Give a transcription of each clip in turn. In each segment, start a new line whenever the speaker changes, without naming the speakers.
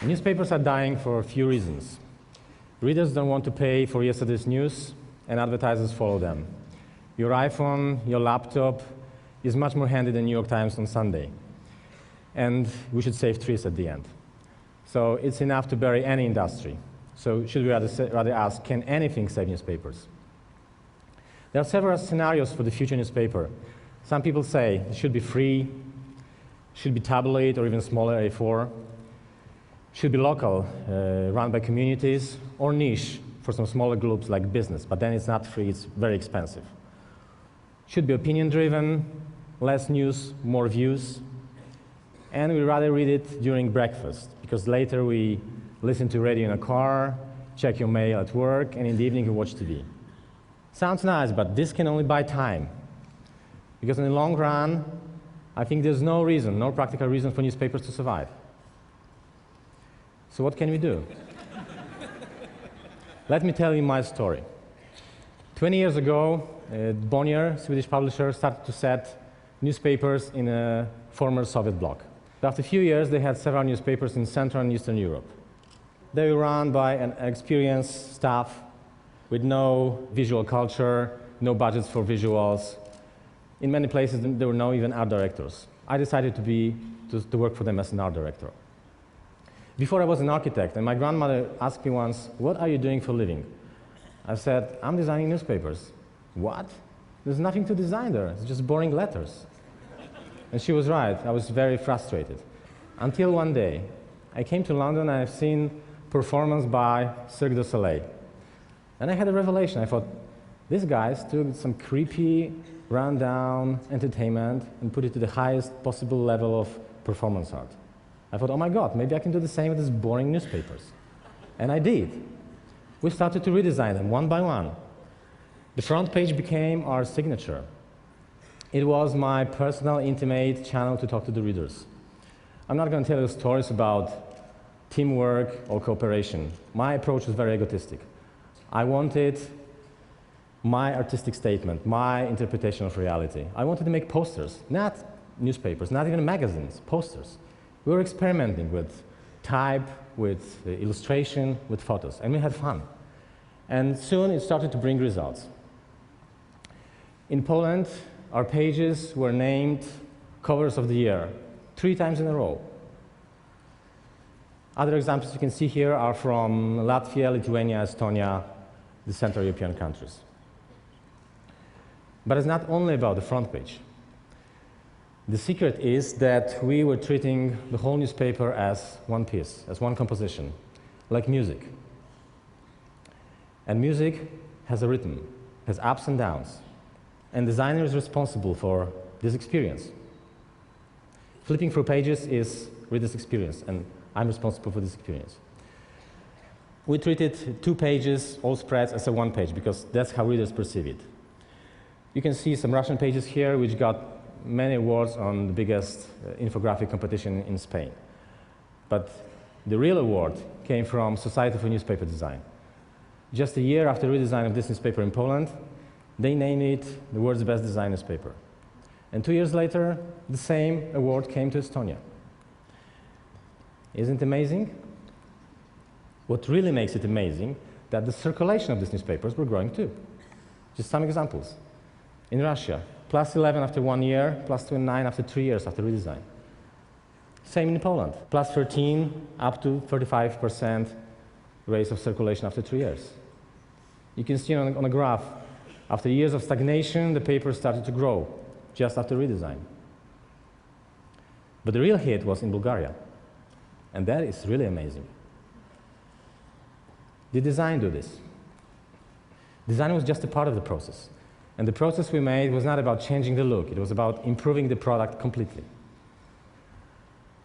Newspapers are dying for a few reasons. Readers don't want to pay for yesterday's news, and advertisers follow them. Your iPhone, your laptop is much more handy than New York Times on Sunday. And we should save trees at the end. So it's enough to bury any industry. So should we rather ask, can anything save newspapers? There are several scenarios for the future newspaper. Some people say it should be free, should be tabloid or even smaller A4, should be local, run by communities, or niche for some smaller groups like business, but then it's not free, it's very expensive. Should be opinion-driven, less news, more views, and we rather read it during breakfast, because later we listen to radio in a car, check your mail at work, and in the evening you watch TV. Sounds nice, but this can only buy time. Because in the long run, I think there's no reason, no practical reason for newspapers to survive. So what can we do? Let me tell you my story. 20 years ago, Bonnier, Swedish publisher, started to set newspapers in a former Soviet bloc. After a few years, they had several newspapers in Central and Eastern Europe. They were run by an experienced staff with no visual culture, no budgets for visuals. In many places, there were no even art directors. I decided to work for them as an art director. Before I was an architect, and my grandmother asked me once, "What are you doing for a living?" I said, "I'm designing newspapers." "What? There's nothing to design there. It's just boring letters." And she was right. I was very frustrated. Until one day, I came to London and I've seen performance by Cirque du Soleil. And I had a revelation. I thought, these guys took some creepy, run-down entertainment and put it to the highest possible level of performance art. I thought, oh my God, maybe I can do the same with these boring newspapers. And I did. We started to redesign them one by one. The front page became our signature. It was my personal, intimate channel to talk to the readers. I'm not going to tell you stories about teamwork or cooperation. My approach was very egotistic. I wanted my artistic statement, my interpretation of reality. I wanted to make posters, not newspapers, not even magazines, posters. We were experimenting with type, with illustration, with photos, and we had fun. And soon it started to bring results. In Poland, our pages were named covers of the year 3 times in a row. Other examples you can see here are from Latvia, Lithuania, Estonia, the Central European countries. But it's not only about the front page. The secret is that we were treating the whole newspaper as one piece, as one composition, like music. And music has a rhythm, has ups and downs. And designer is responsible for this experience. Flipping through pages is reader's experience, and I'm responsible for this experience. We treated 2 pages, all spreads, as a 1 page, because that's how readers perceive it. You can see some Russian pages here, which got many awards on the biggest infographic competition in Spain. But the real award came from Society for Newspaper Design. Just a year after redesign of this newspaper in Poland, they named it the world's best design newspaper. And 2 years later, the same award came to Estonia. Isn't it amazing? What really makes it amazing, that the circulation of these newspapers were growing too. Just some examples. In Russia, +11 after 1 year, +29 after 3 years after redesign. Same in Poland, +13 up to 35% rates of circulation after 3 years. You can see on a graph, after years of stagnation, the paper started to grow just after redesign. But the real hit was in Bulgaria, and that is really amazing. Did design do this? Design was just a part of the process. And the process we made was not about changing the look, it was about improving the product completely.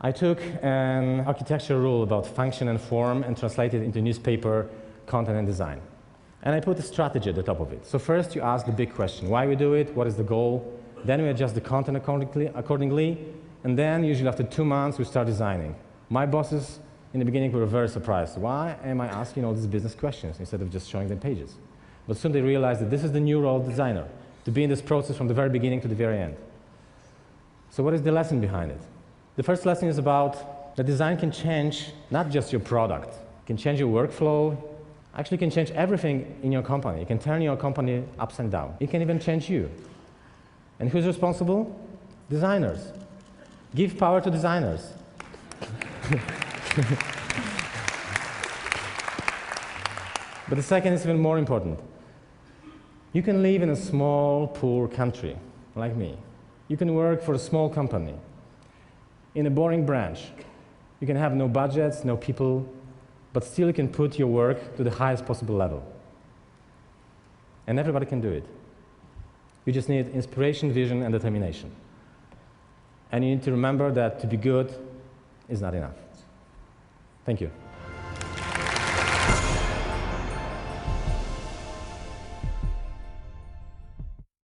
I took an architectural rule about function and form and translated it into newspaper content and design. And I put a strategy at the top of it. So first you ask the big question, why we do it, what is the goal? Then we adjust the content accordingly, and then usually after 2 months we start designing. My bosses in the beginning were very surprised. Why am I asking all these business questions instead of just showing them pages? But soon they realized that this is the new role of designer, to be in this process from the very beginning to the very end. So what is the lesson behind it? The first lesson is about that design can change not just your product, it can change your workflow, actually can change everything in your company. It can turn your company upside down. It can even change you. And who's responsible? Designers. Give power to designers. But the second is even more important. You can live in a small, poor country, like me. You can work for a small company, in a boring branch. You can have no budgets, no people, but still you can put your work to the highest possible level. And everybody can do it. You just need inspiration, vision, and determination. And you need to remember that to be good is not enough. Thank you.